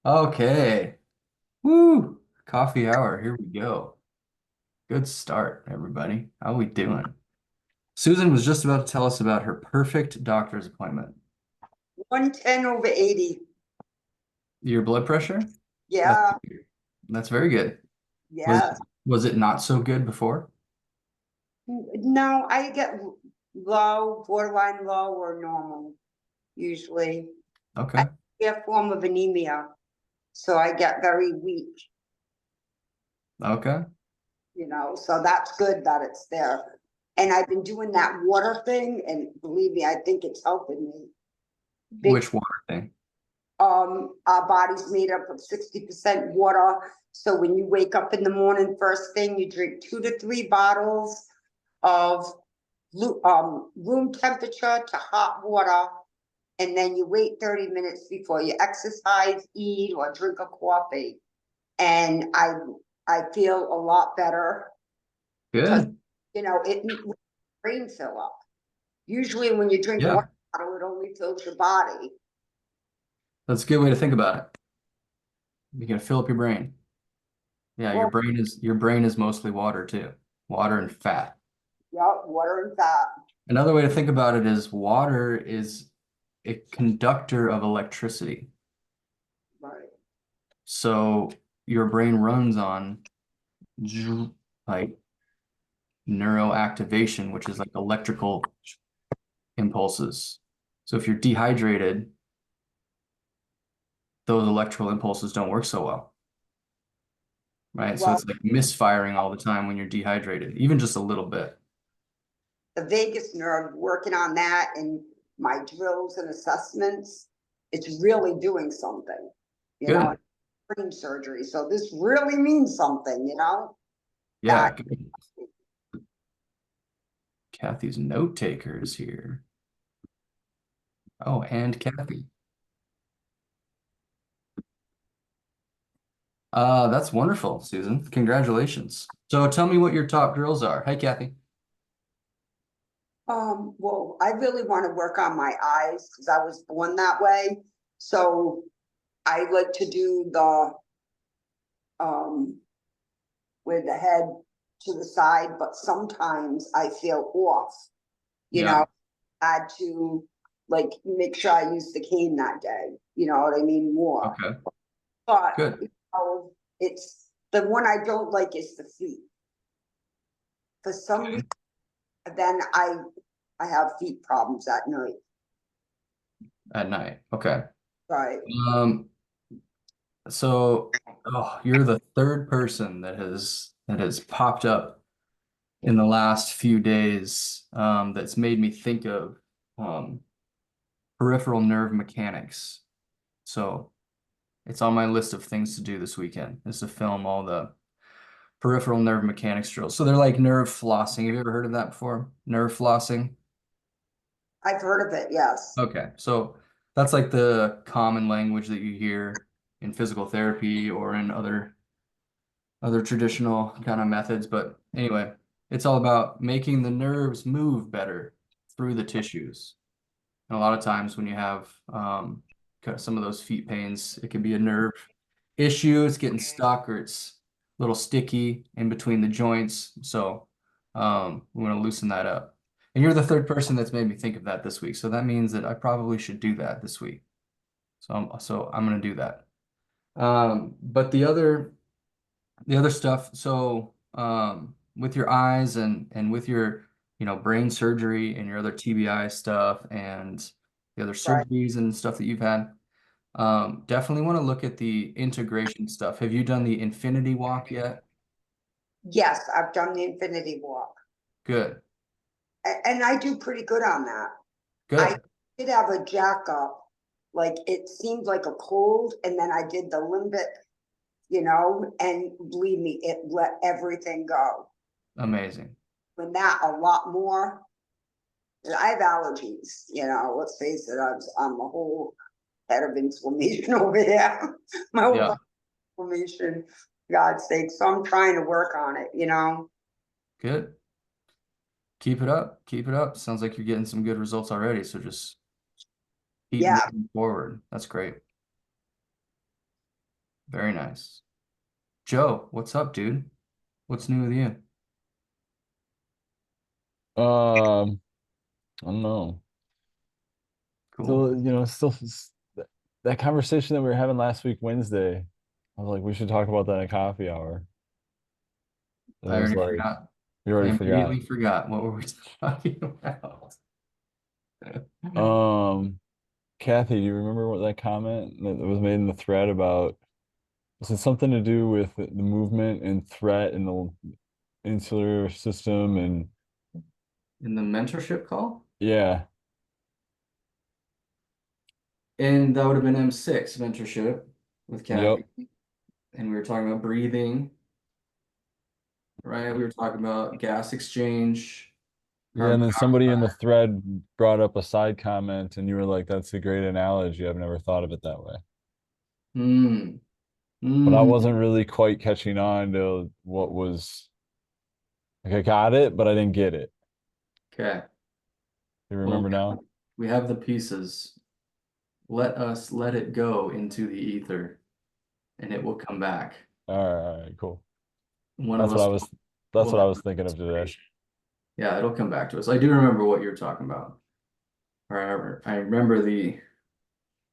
Okay. Woo! Coffee hour. Here we go. Good start, everybody. How we doing? Susan was just about to tell us about her perfect doctor's appointment. 110 over 80. Your blood pressure? That's Yeah, that's very good. Was yeah. was it not so good before? No, I get low, borderline low or normal, usually. I Okay. get a form of anemia, so I get very weak, Okay. so that's good that it's there. And I've been doing that water thing, and believe me, I think it's helping me. Big, Which water thing? our body's made up of 60% water. So when you wake up in the morning, first thing, you drink 2 to 3 bottles of room temperature to hot water, and then you wait 30 minutes before you exercise, eat, or drink a coffee. And I feel a lot better because Good. it brain fill up. Usually when you drink Yeah. water, it only fills your body. That's a good way to think about it. You can fill up your brain. Yeah, your Well, brain is mostly water too. Water and fat. yeah, water and fat. Another way to think about it is water is a conductor of electricity. Right. So your brain runs on like neuroactivation, which is like electrical impulses. So if you're dehydrated, those electrical impulses don't work so well, right? So Well, it's like misfiring all the time when you're dehydrated, even just a little bit. the vagus nerve, working on that and my drills and assessments, it's really doing something, you know, Good. brain surgery. So this really means something, that Yeah. Good. Kathy's note taker is here. Oh, and Kathy. That's wonderful, Susan. Congratulations. So tell me what your top drills are. Hi, Kathy. well, I really want to work on my eyes because I was born that way. So I like to do the um with the head to the side, but sometimes I feel off, you Yeah. know, I had to like make sure I use the cane that day, you know what I mean, more. Okay. But Good. it's the one I don't like is the feet. For some reason, then I have feet problems at night. At night. Okay. Right. Um, so you're the third person that has popped up in the last few days that's made me think of um peripheral nerve mechanics. So it's on my list of things to do this weekend is to film all the peripheral nerve mechanics drills. So they're like nerve flossing. Have you ever heard of that before? Nerve flossing? I've heard of it, yes. Okay. So that's like the common language that you hear in physical therapy or in other traditional kind of methods. But anyway, it's all about making the nerves move better through the tissues. And a lot of times when you have some of those feet pains, it can be a nerve issue. It's getting stuck or it's a little sticky in between the joints. So we want to loosen that up. And you're the third person that's made me think of that this week. So that means that I probably should do that this week. So I'm going to do that. But the other stuff, so with your eyes and with your, brain surgery and your other TBI stuff and the other Right. surgeries and stuff that you've had, definitely want to look at the integration stuff. Have you done the infinity walk yet? Yes, I've done the infinity walk. Good. And I do pretty good on that. I Good. did have a jack up, like it seemed like a cold, and then I did the limbic, and believe me, it let everything go. Amazing. When that a lot more, I have allergies, let's face it, I'm a whole head of inflammation over here. My whole Yeah. body inflammation, God's sake. So I'm trying to work on it. Good. Keep it up. Keep it up. Sounds like you're getting some good results already. So just keep Yeah. moving forward. That's great. Very nice. Joe, what's up, dude? What's new with you? I don't know. Cool. So, that conversation that we were having last week, Wednesday, I was like, we should talk about that in a coffee hour. And I it was already like, forgot. you I already forgot. immediately forgot. What were we talking about? Um, Kathy, do you remember what that comment that was made in the thread about? Was it something to do with the movement and threat in the insular system? And In the mentorship call? yeah, And that would have been M6 mentorship with yep. Kathy. And we were talking about breathing, right? We were talking about gas exchange, Yeah, carbon and then somebody in the dioxide. thread brought up a side comment, and you were like, "That's a great analogy. I've never thought of it that way." Hmm. But I Hmm. wasn't really quite catching on to what was like. I got it, but I didn't get it. Okay. You Well, remember now? we have the pieces. Let us let it go into the ether and it will come back. All right, cool. One of That's what us I was. That's will what I have was thinking of today. inspiration. Yeah, it'll come back to us. I do remember what you're talking about. I remember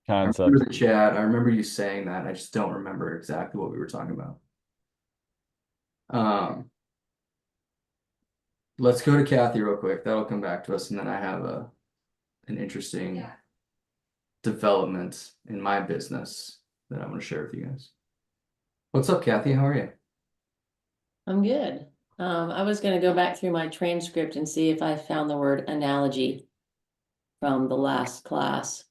Concept. the chat. I remember you saying that. I just don't remember exactly what we were talking about. Um, let's go to Kathy real quick. That'll come back to us, and then I have a an interesting development in my business that I'm going to share with you guys. What's up, Kathy? How are you? I'm good. I was gonna go back through my transcript and see if I found the word analogy from the last class.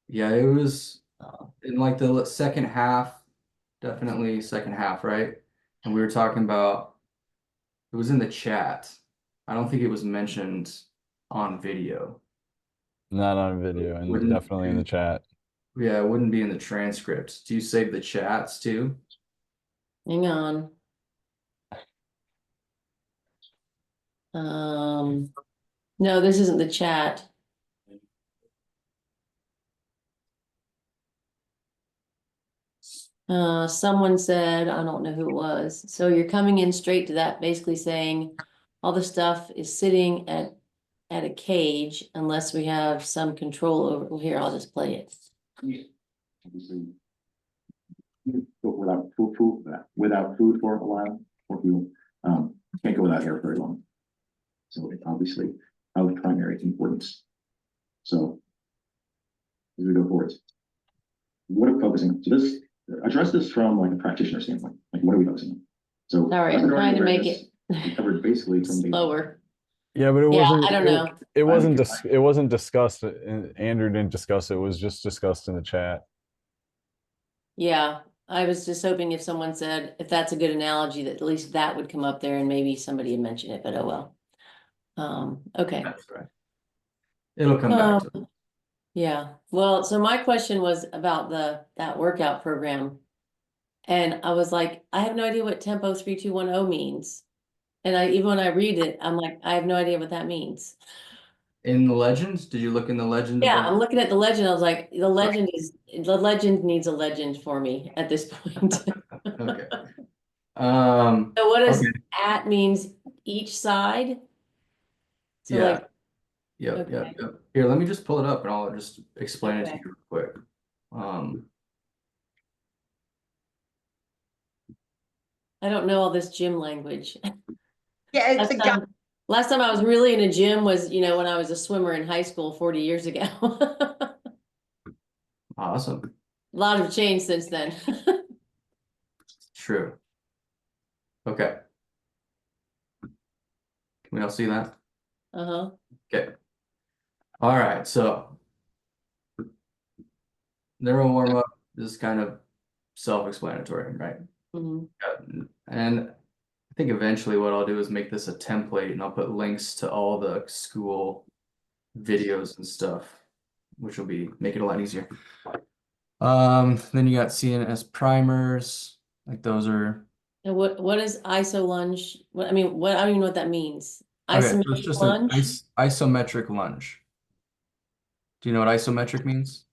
Yeah, it was Uh, in like the second half, definitely second half, right? And we were talking about it was in the chat. I don't think it was mentioned on video. Not on video, and Wouldn't definitely in the chat. Yeah, it wouldn't be in the transcript. Do you save the chats too? Hang on. Um, no, this isn't the chat. Someone said, I don't know who it was. So you're coming in straight to that, basically saying all the stuff is sitting at a cage unless we have some control over. Well, here, I'll just play it. Obviously, go without food for a while, or fuel. Can't go without air very long. So it's obviously of primary importance. So as we go forward, what are we focusing on? So this address this from like a practitioner standpoint. Like what are we focusing on? So All right, I'm trying to make it we covered basically from the slower. Yeah, but it Yeah, wasn't. I don't know. It wasn't discussed. And Andrew didn't discuss it. It was just discussed in the chat. Yeah, I was just hoping if someone said, if that's a good analogy, that at least that would come up there and maybe somebody would mention it, but oh well. Okay. That's right. It'll come back to it. Yeah. Well, so my question was about that workout program. And I was like, I have no idea what tempo 3210 means. And even when I read it, I'm like, I have no idea what that means. In the legend, did you look in the legend Yeah, above? I'm looking at the legend. I was like, the legend needs a legend for me at this point. Okay. So what does Okay. at means each side? So Yeah. like, Yep. okay, Here, let me just pull it up and I'll just explain it to okay. you real quick. Um, I don't know all this gym language. Yeah, it's Last a guy. time, last time I was really in a gym was, when I was a swimmer in high school 40 years ago. A awesome. lot have changed since then. True. Okay. Can we all see that? Uh-huh. Okay. All right. So neural warm up is kind of self-explanatory, right? Mhm. And I think eventually what I'll do is make this a template and I'll put links to all the school videos and stuff, which will make it a lot easier. Then you got CNS primers, like those are And what is iso lunge? I don't even know what that means. okay. So it's Isometric just an lunge? isometric lunge. Do you know what isometric means?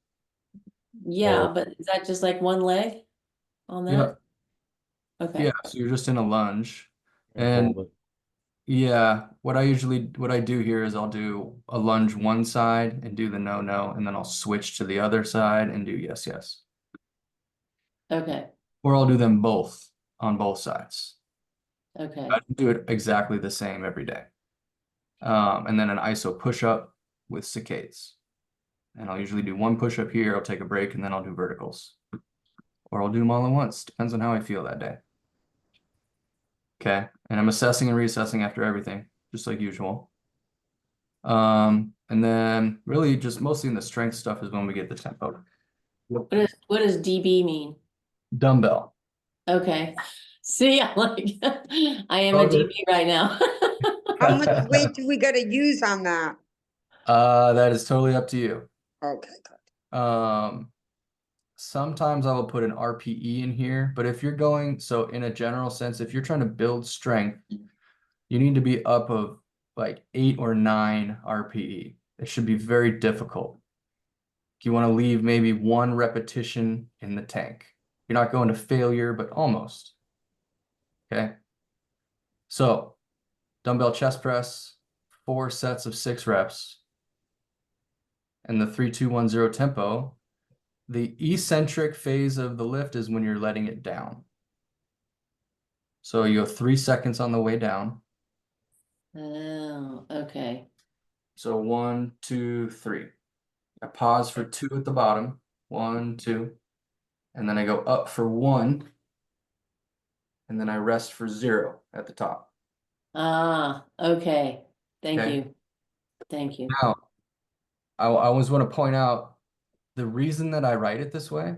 Yeah, Oh, but is that just like one leg? on that? Yeah, Okay, yeah. So you're just in a lunge. And hold And it. yeah, what I do here is I'll do a lunge one side and do the no, no, and then I'll switch to the other side and do yes, yes. okay, Or I'll do them both on both sides. okay. I do it exactly the same every day. And then an iso push-up with saccades. And I'll usually do one push-up here, I'll take a break, and then I'll do verticals. Or I'll do them all at once, depends on how I feel that day. Okay, and I'm assessing and reassessing after everything, just like usual. And then really just mostly in the strength stuff is when we get the tempo. What does DB mean? Dumbbell. Okay. See, I'm like, I am a Okay. DB right now. How much weight do we gotta use on that? That is totally up to you. Okay, good. Sometimes I will put an RPE in here, but if you're going, so in a general sense, if you're trying to build strength, you need to be up of like 8 or 9 RPE. It should be very difficult. You want to leave maybe 1 repetition in the tank. You're not going to failure, but almost. Okay. So dumbbell chest press, 4 sets of 6 reps. And the 3-2-1-0 tempo. The eccentric phase of the lift is when you're letting it down. So you go 3 seconds on the way down. Oh, okay. So 1, 2, 3. I pause for 2 at the bottom. 1, 2. And then I go up for 1. And then I rest for 0 at the top. Ah, okay. Thank Okay. you. Thank you. Now, I always want to point out the reason that I write it this way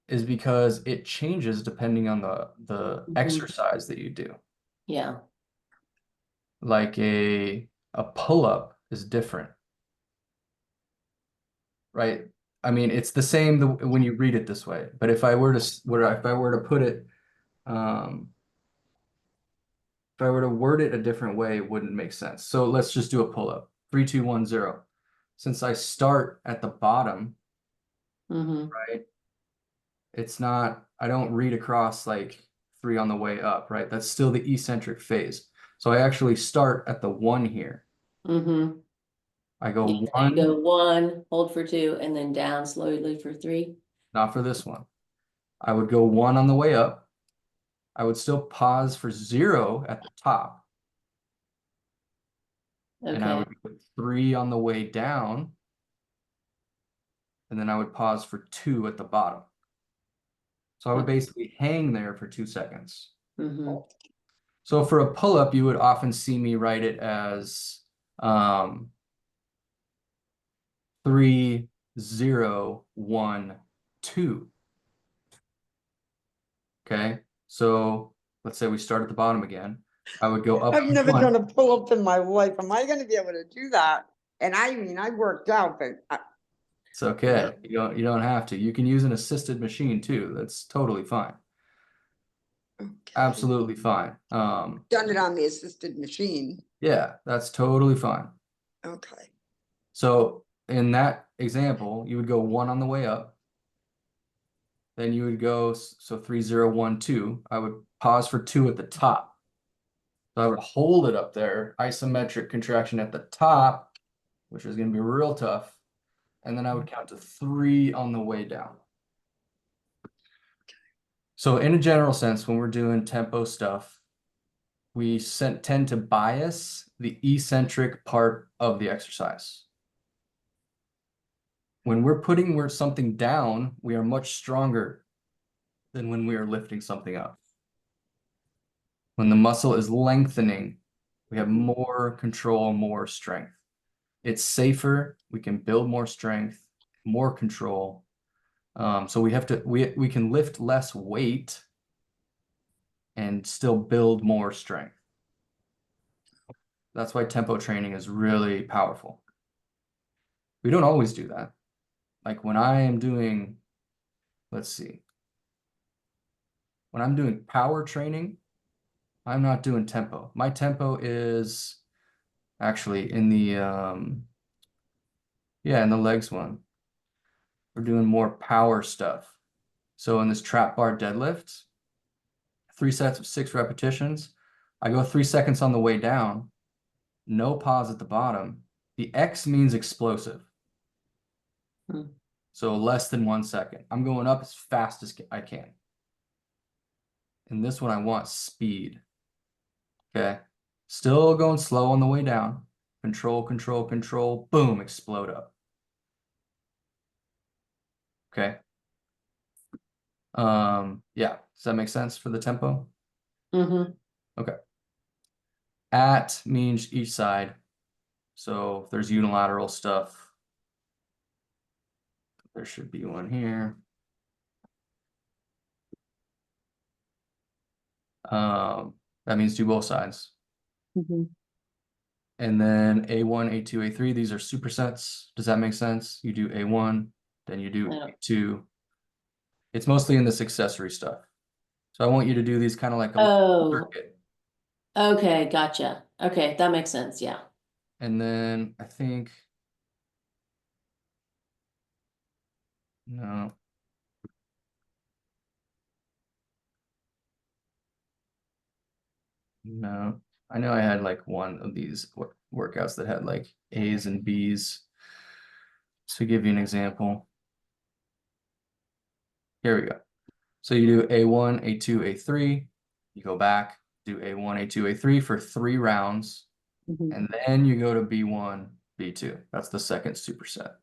is because it changes depending on the Mhm. exercise that you do. Yeah. Like a pull-up is different, right? I mean, it's the same when you read it this way, but if I were to put it, if I were to word it a different way, it wouldn't make sense. So let's just do a pull-up. 3, 2, 1, 0. Since I start at the bottom, Mm-hmm. right? It's not, I don't read across like 3 on the way up, right? That's still the eccentric phase. So I actually start at the 1 here. Mm-hmm. I go Yeah, so you 1, go 1, hold for 2, and then down slowly for 3. not for this one. I would go 1 on the way up. I would still pause for 0 at the top. And I Okay. would go 3 on the way down. And then I would pause for 2 at the bottom. So I would basically hang there for 2 seconds. Mm-hmm. So for a pull-up, you would often see me write it as 3, 0, 1, 2. Okay, so let's say we start at the bottom again. I would go up I've never 1. done a pull-up in my life. Am I gonna be able to do that? And I mean, I worked out, but It's okay. You don't have to. You can use an assisted machine too. That's totally fine. Absolutely fine. done it on the assisted machine. Yeah, that's totally fine. Okay. So in that example, you would go 1 on the way up. Then you would go, so 3, 0, 1, 2. I would pause for 2 at the top. So I would hold it up there, isometric contraction at the top, which is going to be real tough. And then I would count to 3 on the way down. So in a general sense, when we're doing tempo stuff, we tend to bias the eccentric part of the exercise. When we're putting something down, we are much stronger than when we are lifting something up. When the muscle is lengthening, we have more control, more strength. It's safer, we can build more strength, more control. So we can lift less weight and still build more strength. That's why tempo training is really powerful. We don't always do that. Like when I am doing, let's see, when I'm doing power training, I'm not doing tempo. My tempo is actually in the in the legs one. We're doing more power stuff. So in this trap bar deadlift, 3 sets of 6 repetitions, I go 3 seconds on the way down, no pause at the bottom. The X means explosive. Hmm. So less than 1 second. I'm going up as fast as I can. In this one, I want speed. Okay. Still going slow on the way down. Control, control, control. Boom, explode up. Okay. Yeah. Does that make sense for the tempo? Mm-hmm. Okay. At means each side. So if there's unilateral stuff, there should be one here. That means do both sides. Mm-hmm. And then A1, A2, A3, these are supersets. Does that make sense? You do A1, then you do Yeah. A2. It's mostly in this accessory stuff. So I want you to do these kind of like a Oh, circuit. okay, gotcha. Okay, that makes sense, yeah. And then I think, no. No, I know I had like one of these workouts that had like A's and B's. To give you an example, here we go. So you do A1, A2, A3, you go back, do A1, A2, A3 for 3 rounds, Mhm. and then you go to B1, B2. That's the second superset.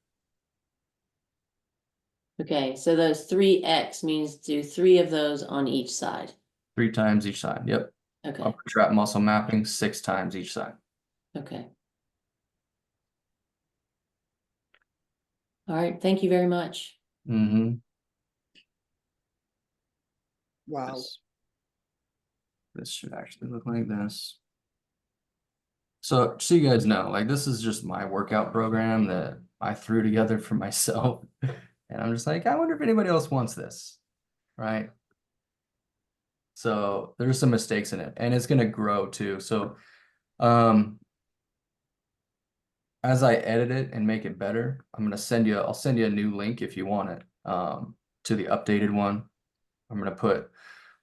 Okay, so those 3x means do 3 of those on each side. 3 times each side. Yep. Okay, Upper trap muscle mapping, 6 times each side. okay. All right, thank you very much. Mm-hmm. Wow. This should actually look like this. So you guys know, like this is just my workout program that I threw together for myself. And I'm just like, I wonder if anybody else wants this, right? So there's some mistakes in it, and it's gonna grow too. So as I edit it and make it better, I'll send you a new link if you want it, to the updated one. I'm gonna put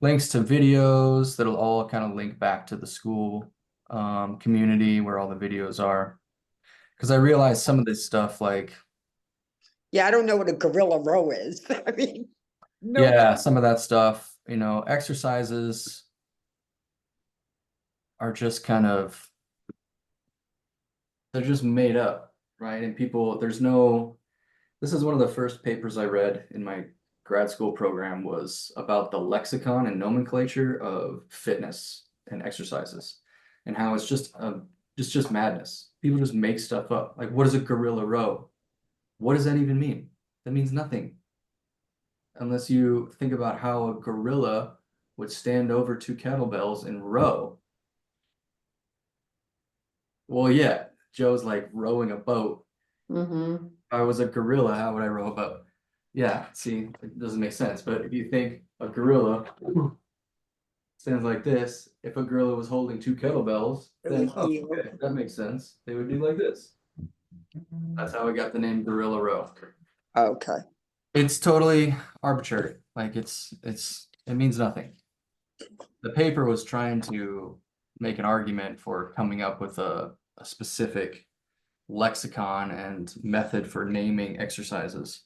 links to videos that'll all kind of link back to the school community where all the videos are. Because I realized some of this stuff, like, Yeah, I don't know what a gorilla row is. I mean, no. yeah, some of that stuff, exercises are just kind of, they're just made up, right? And people, this is one of the first papers I read in my grad school program was about the lexicon and nomenclature of fitness and exercises and how it's just madness. People just make stuff up. Like, what is a gorilla row? What does that even mean? That means nothing. Unless you think about how a gorilla would stand over 2 kettlebells and row. Well, yeah, Joe's like rowing a boat. Mm-hmm. If I was a gorilla, how would I row a boat? Yeah, see, it doesn't make sense. But if you think a gorilla stands like this, if a gorilla was holding 2 kettlebells, then okay, that makes sense. They would do like this. That's how we got the name gorilla row. Okay. It's totally arbitrary. Like it means nothing. The paper was trying to make an argument for coming up with a specific lexicon and method for naming exercises,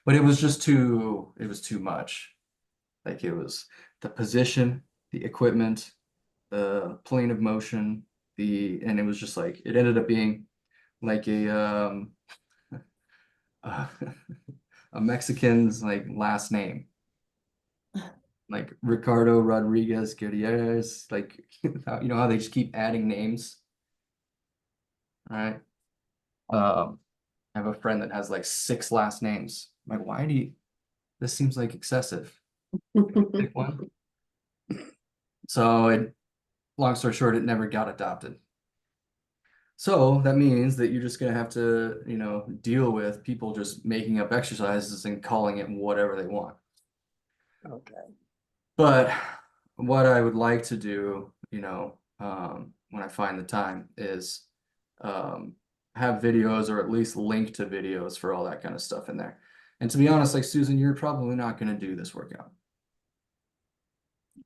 but it was too much. Like it was the position, the equipment, the plane of motion, and it was just like, it ended up being like uh, a Mexican's like last name, like Ricardo Rodriguez Gutierrez, like, how they just keep adding names. All right. I have a friend that has like 6 last names. I'm like, this seems like excessive. Pick one. So long story short, it never got adopted. So that means that you're just gonna have to, deal with people just making up exercises and calling it whatever they want. Okay. But what I would like to do, when I find the time is have videos or at least link to videos for all that kind of stuff in there. And to be honest, like Susan, you're probably not going to do this workout.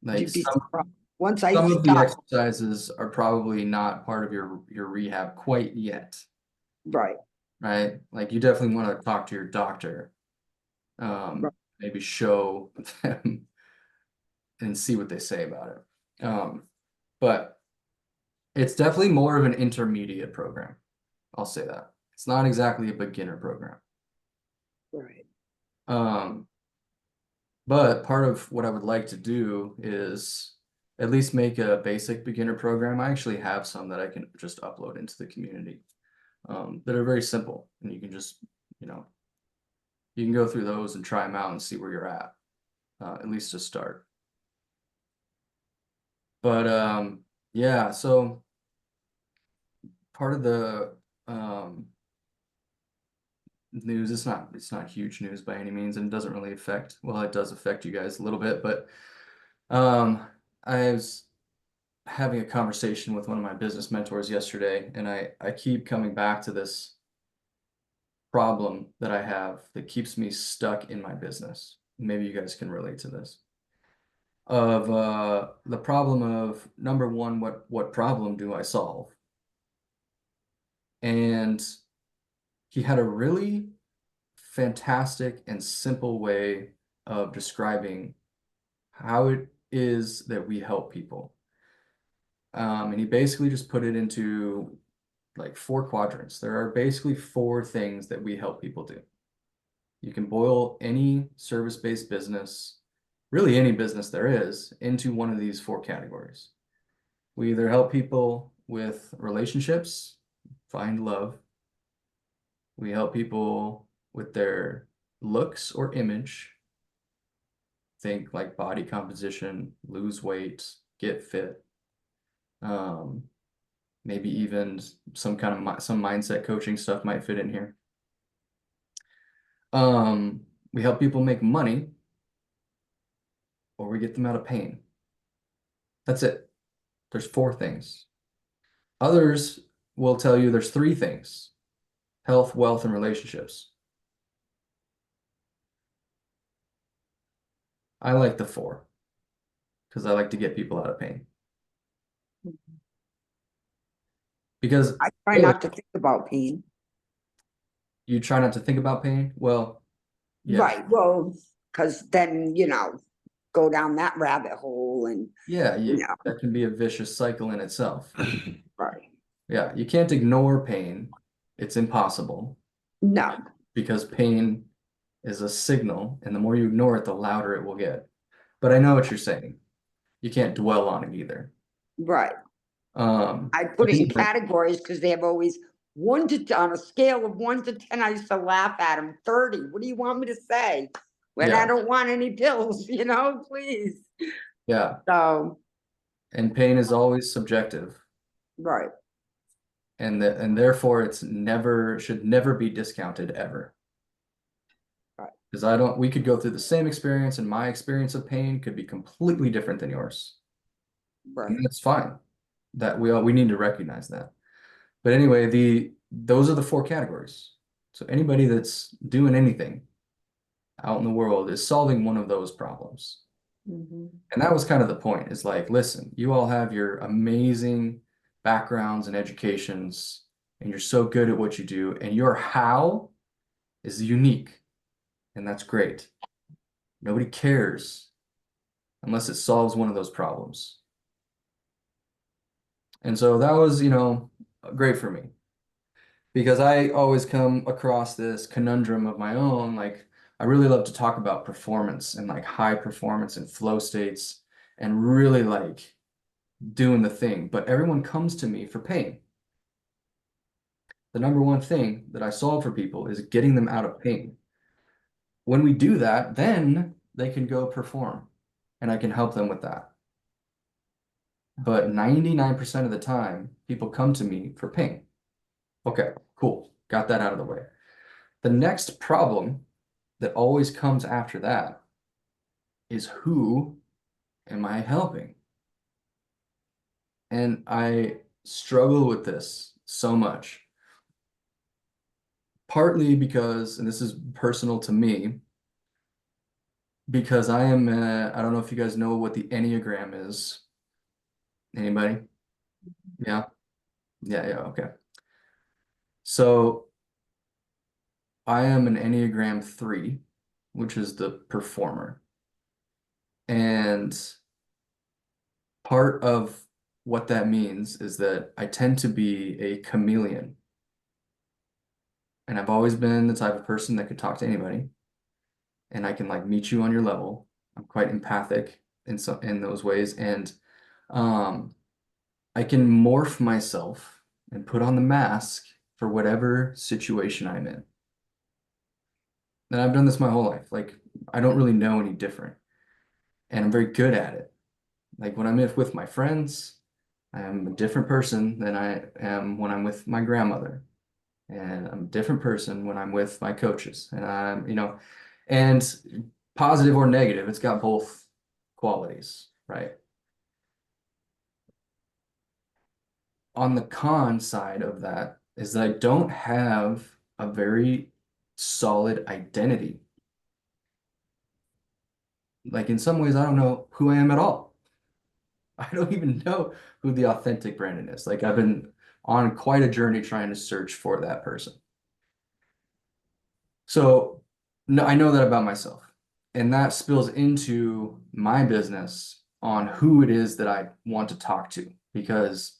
Like You'd be surprised. Once I some of the stop, exercises are probably not part of your rehab quite yet, right, right? Like you definitely want to talk to your doctor, Right. maybe show them and see what they say about it. But it's definitely more of an intermediate program. I'll say that. It's not exactly a beginner program. right. But part of what I would like to do is at least make a basic beginner program. I actually have some that I can just upload into the community, that are very simple, and you can just, you know, you can go through those and try them out and see where you're at least to start. But yeah, so part of the news, it's not huge news by any means, and it doesn't really affect, well, it does affect you guys a little bit, but I was having a conversation with one of my business mentors yesterday, and I keep coming back to this problem that I have that keeps me stuck in my business. Maybe you guys can relate to this. Of the problem of number one, what problem do I solve? And he had a really fantastic and simple way of describing how it is that we help people. And he basically just put it into like 4 quadrants. There are basically 4 things that we help people do. You can boil any service-based business, really any business there is, into one of these 4 categories. We either help people with relationships, find love. We help people with their looks or image. Think like body composition, lose weight, get fit. Maybe even some kind of some mindset coaching stuff might fit in here. We help people make money, or we get them out of pain. That's it. There's 4 things. Others will tell you there's 3 things: health, wealth, and relationships. I like the 4 because I like to get people out of pain. Because I try not to think about pain. you try not to think about pain. Well, yeah, Right, well, because then, go down that rabbit hole and, yeah, Yeah. that can be a vicious cycle in itself. right, Yeah, you can't ignore pain. It's impossible no, because pain is a signal, and the more you ignore it, the louder it will get. But I know what you're saying. You can't dwell on it either. right. Um, I put it in categories because they have always on a scale of 1 to 10, I used to laugh at them, 30. What do you want me to say? When I Yeah. don't want any pills, please. yeah, So, and pain is always subjective, right, and therefore should never be discounted ever. Right. Because we could go through the same experience, and my experience of pain could be completely different than yours. right, And that's fine. That we need to recognize that. But anyway, those are the 4 categories. So anybody that's doing anything out in the world is solving one of those problems. Mhm. And that was kind of the point, is like, listen, you all have your amazing backgrounds and educations, and you're so good at what you do, and your how is unique, and that's great. Nobody cares unless it solves one of those problems. And so that was, great for me, because I always come across this conundrum of my own. Like, I really love to talk about performance and like high performance and flow states and really like doing the thing, but everyone comes to me for pain. The number one thing that I solve for people is getting them out of pain. When we do that, then they can go perform, and I can help them with that. But 99% of the time, people come to me for pain. Okay, cool. Got that out of the way. The next problem that always comes after that is, who am I helping? And I struggle with this so much. partly because, and this is personal to me, because I am, I don't know if you guys know what the Enneagram is. Anybody? Yeah. Yeah, yeah, okay. So I am an Enneagram 3, which is the performer. And part of what that means is that I tend to be a chameleon. And I've always been the type of person that could talk to anybody. And I can like meet you on your level. I'm quite empathic in those ways. And um I can morph myself and put on the mask for whatever situation I'm in. And I've done this my whole life. Like, I don't really know any different. And I'm very good at it. Like, when I'm with my friends, I am a different person than I am when I'm with my grandmother. And I'm a different person when I'm with my coaches. And and positive or negative, it's got both qualities, right? On the con side of that is that I don't have a very solid identity. Like in some ways, I don't know who I am at all. I don't even know who the authentic Brandon is. Like I've been on quite a journey trying to search for that person. So no, I know that about myself. And that spills into my business on who it is that I want to talk to. Because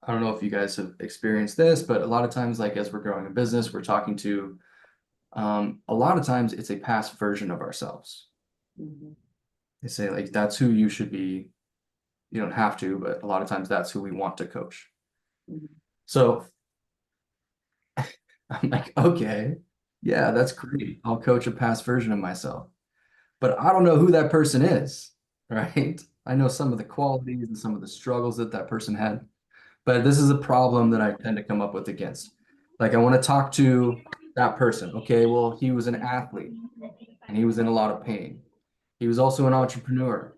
I don't know if you guys have experienced this, but a lot of times, like as we're growing a business, we're talking to a lot of times it's a past version of ourselves. Mhm. They say like that's who you should be. You don't have to, but a lot of times that's who we want to coach. Mhm. So I'm like, okay, yeah, that's great. I'll coach a past version of myself. But I don't know who that person is, right? I know some of the qualities and some of the struggles that that person had. But this is a problem that I tend to come up with against. Like I want to talk to that person. Okay, well, he was an athlete and he was in a lot of pain. He was also an entrepreneur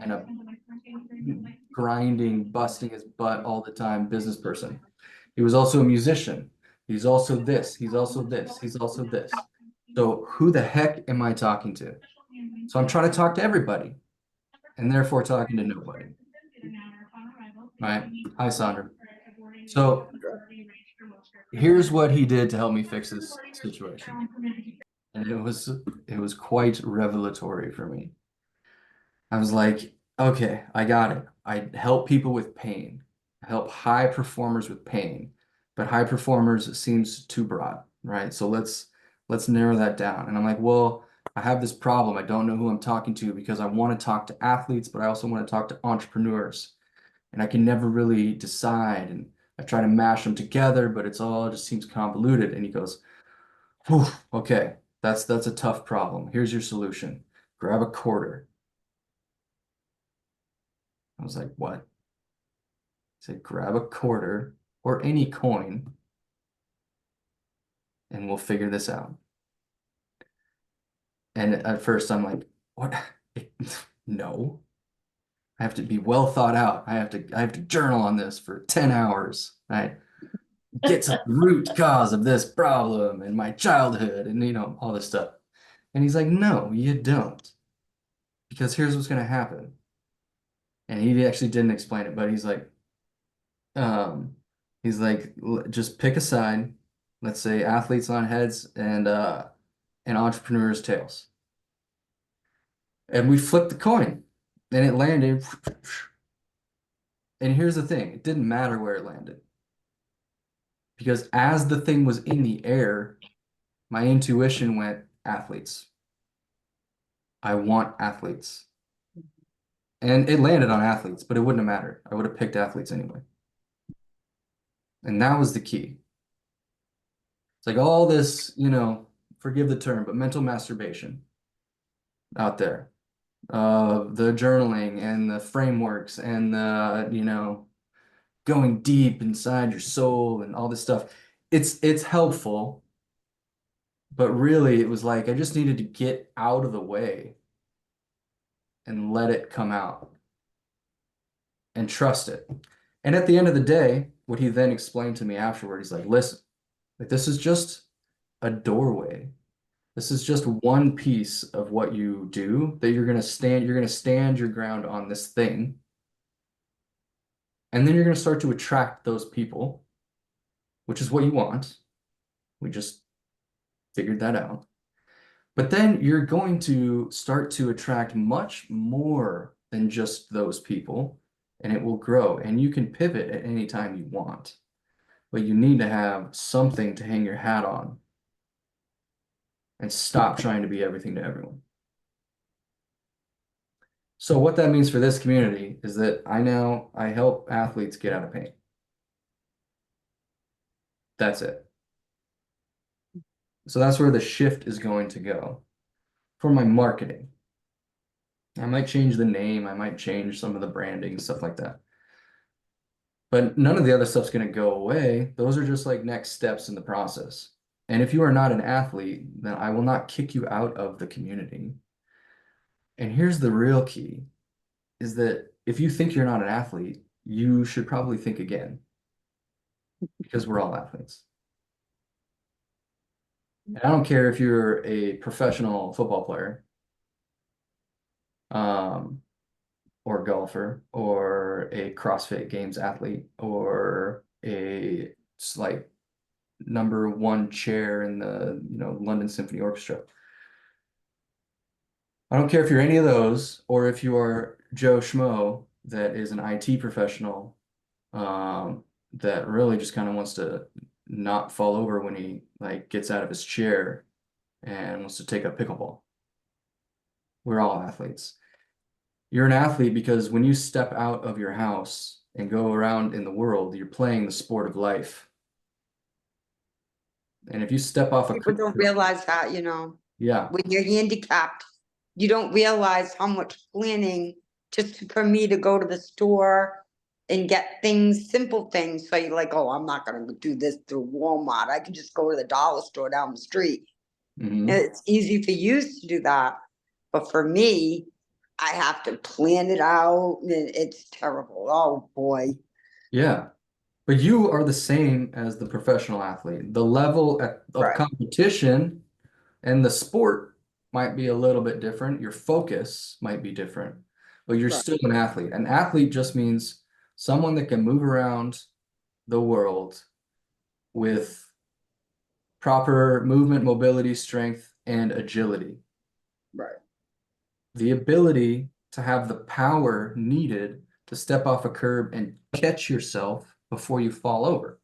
and a grinding, busting his butt all the time business person. He was also a musician. He's also this, he's also this, he's also this. So who the heck am I talking to? So I'm trying to talk to everybody and therefore talking to nobody. Right? Hi, Sandra. So here's what he did to help me fix this situation. And it was quite revelatory for me. I was like, okay, I got it. I help people with pain. I help high performers with pain, but high performers seems too broad, right? So let's narrow that down. And I'm like, well, I have this problem. I don't know who I'm talking to because I want to talk to athletes, but I also want to talk to entrepreneurs. And I can never really decide. And I try to mash them together, but it's all just seems convoluted. And he goes, whew, okay, that's a tough problem. Here's your solution. Grab a quarter. I was like, what? He said, grab a quarter or any coin and we'll figure this out. And at first I'm like, what? No. I have to be well thought out. I have to journal on this for 10 hours. Right? Get to the root cause of this problem in my childhood and all this stuff. And he's like, no, you don't. Because here's what's gonna happen. And he actually didn't explain it, but um, he's like, just pick a side. Let's say athletes on heads and entrepreneurs tails. And we flipped the coin and it landed. And here's the thing, it didn't matter where it landed. Because as the thing was in the air, my intuition went athletes. I want athletes. And it landed on athletes, but it wouldn't have mattered. I would have picked athletes anyway. And that was the key. It's like all this, forgive the term, but mental masturbation out there. The journaling and the frameworks and the going deep inside your soul and all this stuff. It's helpful, but really it was like I just needed to get out of the way and let it come out and trust it. And at the end of the day, what he then explained to me afterward, he's like, listen, Like this is just a doorway. This is just one piece of what you do that you're gonna stand your ground on this thing. And then you're gonna start to attract those people, which is what you want. We just figured that out. But then you're going to start to attract much more than just those people, and it will grow. And you can pivot at any time you want, but you need to have something to hang your hat on and stop trying to be everything to everyone. So what that means for this community is that I help athletes get out of pain. That's it. So that's where the shift is going to go for my marketing. I might change the name, I might change some of the branding, stuff like that. But none of the other stuff's going to go away. Those are just like next steps in the process. And if you are not an athlete, then I will not kick you out of the community. And here's the real key is that if you think you're not an athlete, you should probably think again because we're all athletes. And I don't care if you're a professional football player, or golfer, or a CrossFit Games athlete, or a like #1 chair in the London Symphony Orchestra. I don't care if you're any of those, or if you are Joe Schmo that is an IT professional, that really just kind of wants to not fall over when he like gets out of his chair and wants to take up pickleball. We're all athletes. You're an athlete because when you step out of your house and go around in the world, you're playing the sport of life. And if you step off a People don't realize that, yeah, when you're handicapped, you don't realize how much planning just for me to go to the store and get things, simple things. So you're like, oh, I'm not gonna do this through Walmart. I can just go to the dollar store down the street. mhm. It's easy for you to do that. But for me, I have to plan it out and it's terrible. Oh boy. Yeah. But you are the same as the professional athlete. The level of Right. competition and the sport might be a little bit different. Your focus might be different, but you're Right. still an athlete. An athlete just means someone that can move around the world with proper movement, mobility, strength, and agility. Right. The ability to have the power needed to step off a curb and catch yourself before you fall over.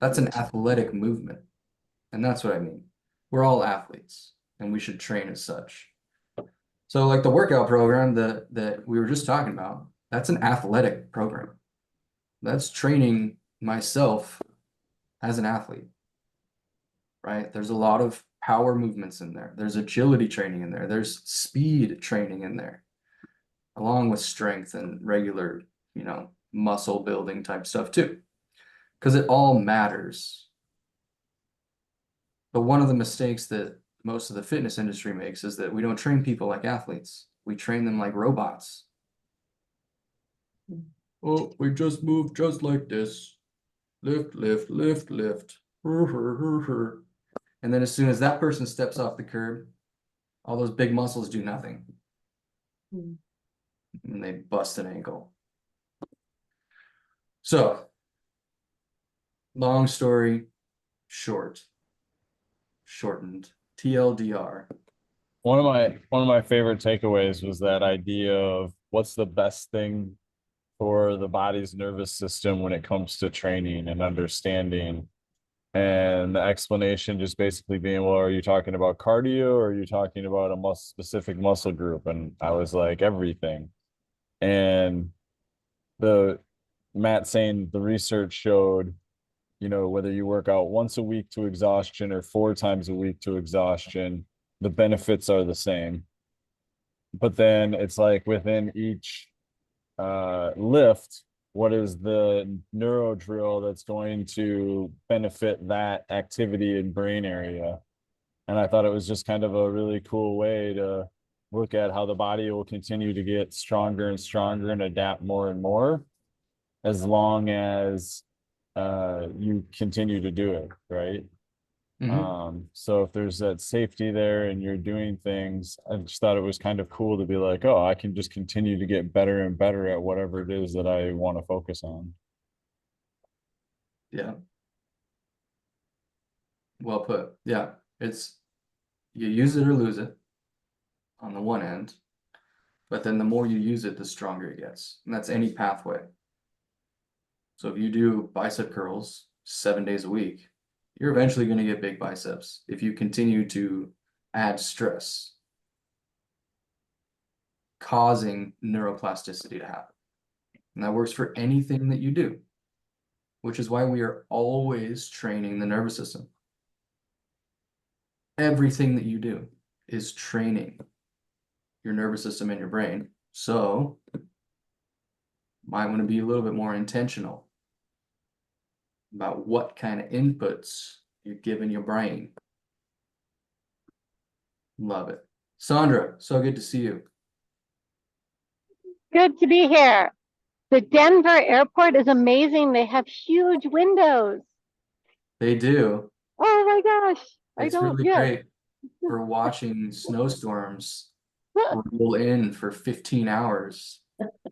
That's an athletic movement. And that's what I mean. We're all athletes and we should train as such. So like the workout program that we were just talking about, that's an athletic program. That's training myself as an athlete, right? There's a lot of power movements in there. There's agility training in there. There's speed training in there, along with strength and regular, muscle building type stuff too, because it all matters. But one of the mistakes that most of the fitness industry makes is that we don't train people like athletes. We train them like robots. Oh, we just move just like this. Lift, lift, lift, lift. And then as soon as that person steps off the curb, all those big muscles do nothing. And they bust an ankle. So, long story short, shortened, TLDR. One of my favorite takeaways was that idea of what's the best thing for the body's nervous system when it comes to training and understanding. And the explanation just basically being, well, are you talking about cardio or are you talking about a specific muscle group? And I was like, everything. And the Matt saying the research showed, whether you work out once a week to exhaustion or 4 times a week to exhaustion, the benefits are the same. But then it's like within each lift, what is the neuro drill that's going to benefit that activity and brain area? And I thought it was just kind of a really cool way to look at how the body will continue to get stronger and stronger and adapt more and more as long as you continue to do it, right? So if there's that safety there and you're doing things, I just thought it was kind of cool to be like, oh, I can just continue to get better and better at whatever it is that I want to focus on. Yeah. Well put. Yeah. It's you use it or lose it on the one end, but then the more you use it, the stronger it gets. And that's any pathway. So if you do bicep curls 7 days a week, you're eventually going to get big biceps if you continue to add stress, causing neuroplasticity to happen. And that works for anything that you do, which is why we are always training the nervous system. Everything that you do is training your nervous system and your brain. So might want to be a little bit more intentional about what kind of inputs you're giving your brain. Love it. Sandra, so good to see you. Good to be here. The Denver airport is amazing. They have huge windows. They do. Oh my gosh. It's really great for watching snowstorms roll in for 15 hours.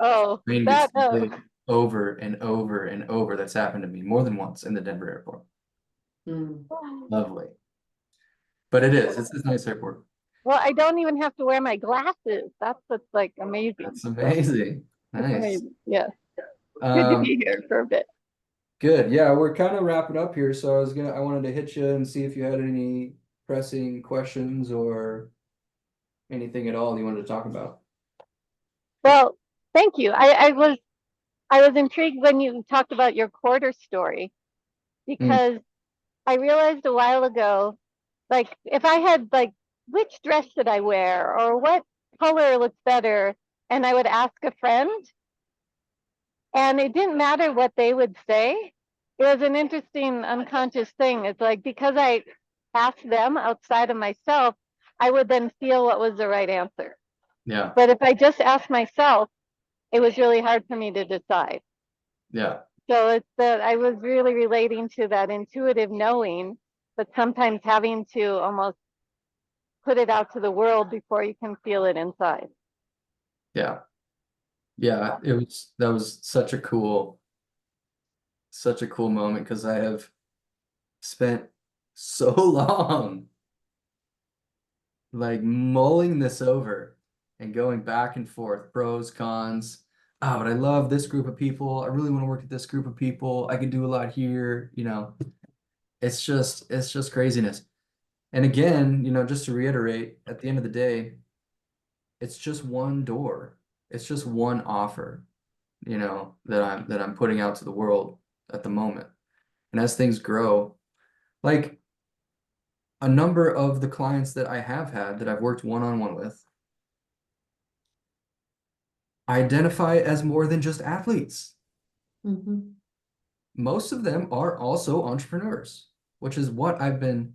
Oh, Rain that, gets played over and over and over. That's happened to me more than once in the Denver airport. Lovely. But it's a nice airport. well, I don't even have to wear my glasses. That's what's like amazing. That's amazing. That's Nice. amazing. Yes. Good to be here for a bit. Good. Yeah, we're kind of wrapping up here. So I wanted to hit you and see if you had any pressing questions or anything at all you wanted to talk about. Well, thank you. I was intrigued when you talked about your quarter story, because I realized a while ago, like if I had like, which dress should I wear or what color looks better, and I would ask a friend, and it didn't matter what they would say. It was an interesting unconscious thing. It's like, because I asked them outside of myself, I would then feel what was the right answer. Yeah. But if I just asked myself, it was really hard for me to decide. Yeah. So it's that I was really relating to that intuitive knowing, but sometimes having to almost put it out to the world before you can feel it inside. Yeah. Yeah. That was such a cool moment because I have spent so long like mulling this over and going back and forth, pros, cons. Oh, but I love this group of people. I really want to work with this group of people. I can do a lot here, It's just craziness. And again, just to reiterate, at the end of the day, it's just one door. It's just one offer, that I'm putting out to the world at the moment. And as things grow, like a number of the clients that I have had that I've worked one-on-one with, identify as more than just athletes. Most of them are also entrepreneurs, which is what I've been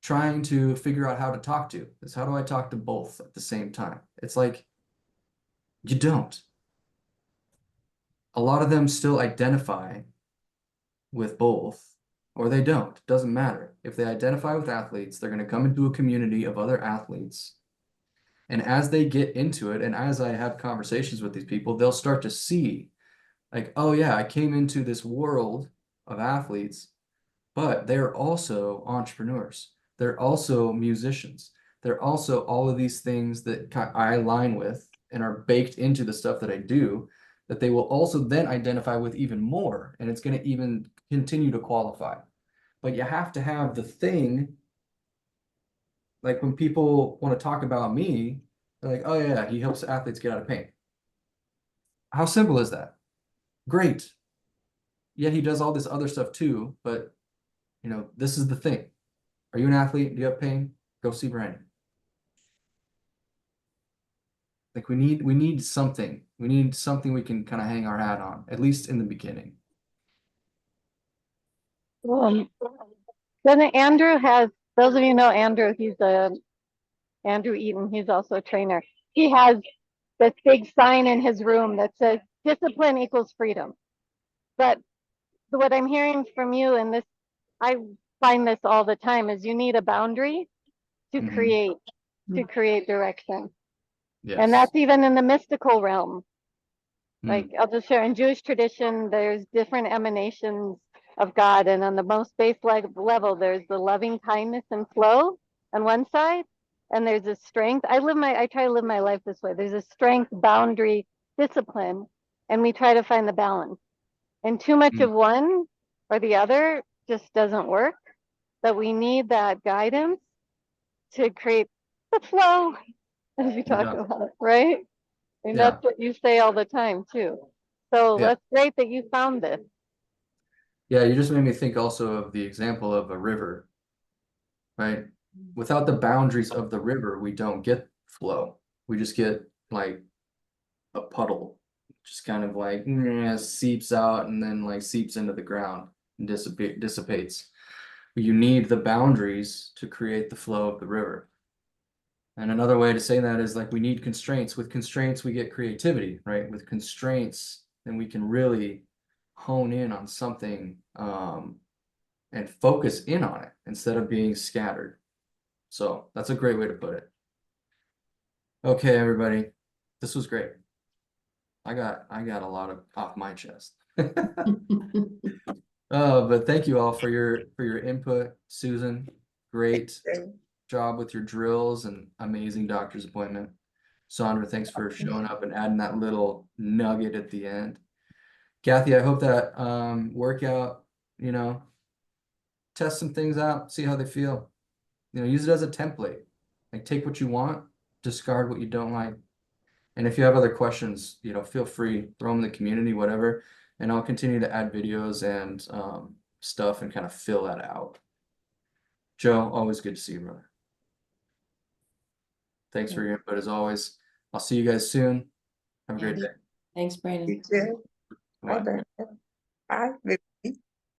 trying to figure out how to talk to. Is how do I talk to both at the same time? It's like, you don't. A lot of them still identify with both, or they don't. It doesn't matter. If they identify with athletes, they're going to come into a community of other athletes. And as they get into it, and as I have conversations with these people, they'll start to see, like, oh yeah, I came into this world of athletes, but they're also entrepreneurs. They're also musicians. They're also all of these things that I align with and are baked into the stuff that I do, that they will also then identify with even more. And it's going to even continue to qualify. But you have to have the thing. Like when people want to talk about me, they're like, oh yeah, he helps athletes get out of pain. How simple is that? Great. Yeah, he does all this other stuff too, but this is the thing. Are you an athlete? Do you have pain? Go see Brandon. Like we need something. We need something we can kind of hang our hat on, at least in the beginning. Then Andrew has, those of you know Andrew, Andrew Eaton, he's also a trainer. He has this big sign in his room that says discipline equals freedom. But what I'm hearing from you, and this, I find this all the time, is you need a boundary to Mhm. create direction. Yes. And that's even in the mystical realm. Mm. Like, I'll just share, in Jewish tradition, there's different emanations of God, and on the most base level, there's the loving kindness and flow on one side, and there's a strength. I try to live my life this way. There's a strength, boundary, discipline, and we try to find the balance. And too much Mm. of one or the other just doesn't work. But we need that guidance to create the flow, as you talk Yeah. about, right? And Yeah. that's what you say all the time too. So Yeah. that's great that you found this. Yeah, you just made me think also of the example of a river, right? Without the boundaries of the river, we don't get flow. We just get like a puddle, just kind of like seeps out and then like seeps into the ground and dissipates. But you need the boundaries to create the flow of the river. And another way to say that is like we need constraints. With constraints, we get creativity, right? With constraints, then we can really hone in on something and focus in on it instead of being scattered. So that's a great way to put it. Okay, everybody, this was great. I got a lot of off my chest. But thank you all for your input, Susan. Great job with your drills and amazing doctor's appointment. Sandra, thanks for showing up and adding that little nugget at the end. Kathy, I hope that workout, test some things out, see how they feel. Use it as a template. Like take what you want, discard what you don't like. And if you have other questions, feel free, throw them in the community, whatever. And I'll continue to add videos and stuff and kind of fill that out. Joe, always good to see you, brother. Thanks for your input as always. I'll see you guys soon. Have a great day. Thanks, Brandon. You too. Bye. Bye. Bye.